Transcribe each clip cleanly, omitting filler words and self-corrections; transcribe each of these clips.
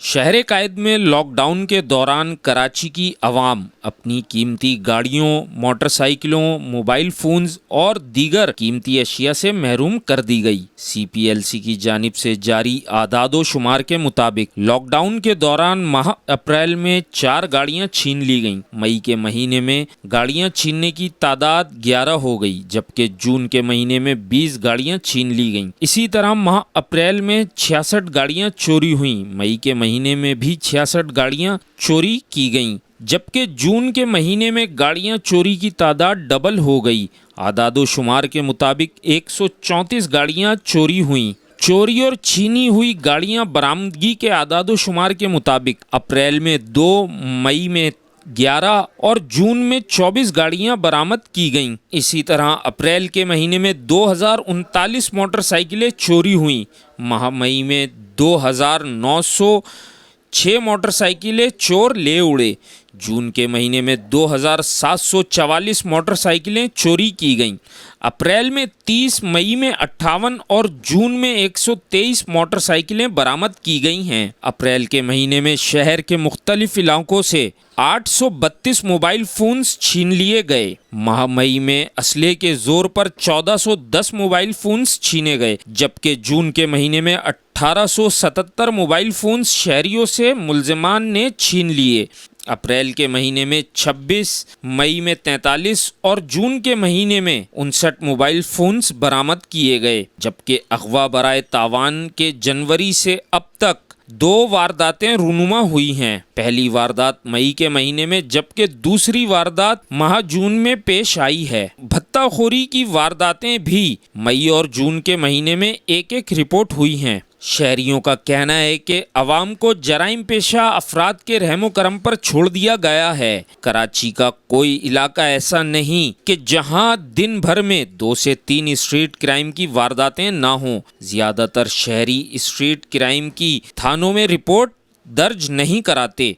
شہر قائد میں lock down کے دوران کراچی کی عوام اپنی قیمتی گاڑیوں، موٹر سائیکلوں، موبائل فونز اور دیگر قیمتی اشیاء سے محروم کر دی گئی۔ سی پی ایل سی کی جانب سے جاری اعداد و شمار کے مطابق لاک ڈاؤن کے دوران ماہ اپریل میں 4 گاڑیاں چھین لی گئیں۔ مئی کے مہینے میں گاڑیاں چھیننے کی تعداد 11 ہو گئی، جبکہ جون کے مہینے میں 20 گاڑیاں چھین لی گئیں۔ اسی طرح ماہ اپریل میں 66 گاڑیاں چوری ہوئیں۔ مئی کے مہینے میں بھی 66 گاڑیاں چوری کی گئیں، جبکہ جون کے مہینے میں گاڑیاں چوری کی تعداد ڈبل ہو گئی۔ اعداد و شمار کے مطابق 134 گاڑیاں چوری ہوئیں۔ چوری اور چھینی ہوئی گاڑیاں برآمدگی کے اعداد و شمار کے مطابق اپریل میں 2، مئی میں 11 اور جون میں 24 گاڑیاں برآمد کی گئیں۔ اسی طرح اپریل کے مہینے میں 2039 موٹر سائیکلیں چوری ہوئیں۔ ماہ مئی میں 2906 موٹر سائیکلیں چور لے اڑے۔ جون کے مہینے میں 2744 موٹر سائیکلیں چوری کی گئیں۔ اپریل میں 30، مئی میں 58 اور جون میں 123 موٹر سائیکلیں برآمد کی گئی ہیں۔ اپریل کے مہینے میں شہر کے مختلف علاقوں سے 832 موبائل فونز چھین لیے گئے۔ ماہ مئی میں اسلحے کے زور پر 1410 موبائل فونز چھینے گئے، جبکہ جون کے مہینے میں 1877 موبائل فونز شہریوں سے ملزمان نے چھین لیے۔ اپریل کے مہینے میں 26، مئی میں 43 اور جون کے مہینے میں 59 موبائل فونز برآمد کیے گئے، جبکہ اغوا برائے تاوان کے جنوری سے اب تک 2 وارداتیں رونما ہوئی ہیں۔ پہلی واردات مئی کے مہینے میں، جبکہ دوسری واردات ماہ جون میں پیش آئی ہے۔ بھتہ خوری کی وارداتیں بھی مئی اور جون کے مہینے میں ایک رپورٹ ہوئی ہیں۔ شہریوں کا کہنا ہے کہ عوام کو جرائم پیشہ افراد کے رحم و کرم پر چھوڑ دیا گیا ہے۔ کراچی کا کوئی علاقہ ایسا نہیں کہ جہاں دن بھر میں 2 سے 3 اسٹریٹ کرائم کی وارداتیں نہ ہوں۔ زیادہ تر شہری اسٹریٹ کرائم کی تھانوں میں رپورٹ درج نہیں کراتے۔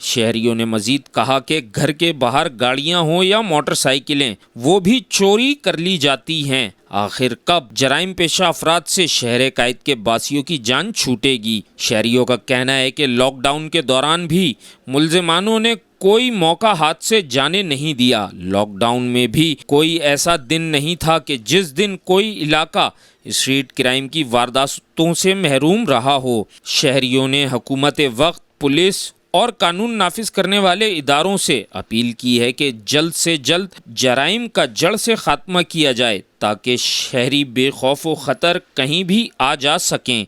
شہریوں نے مزید کہا کہ گھر کے باہر گاڑیاں ہوں یا موٹر سائیکلیں، وہ بھی چوری کر لی جاتی ہیں۔ آخر کب جرائم پیشہ افراد سے شہر قائد کے باسیوں کی جان چھوٹے گی؟ شہریوں کا کہنا ہے کہ لاک ڈاؤن کے دوران بھی ملزمانوں نے کوئی موقع ہاتھ سے جانے نہیں دیا۔ لاک ڈاؤن میں بھی کوئی ایسا دن نہیں تھا کہ جس دن کوئی علاقہ اسٹریٹ کرائم کی وارداتوں سے محروم رہا ہو۔ شہریوں نے حکومت وقت، پولیس اور قانون نافذ کرنے والے اداروں سے اپیل کی ہے کہ جلد سے جلد جرائم کا جڑ سے خاتمہ کیا جائے، تاکہ شہری بے خوف و خطر کہیں بھی آ جا سکیں۔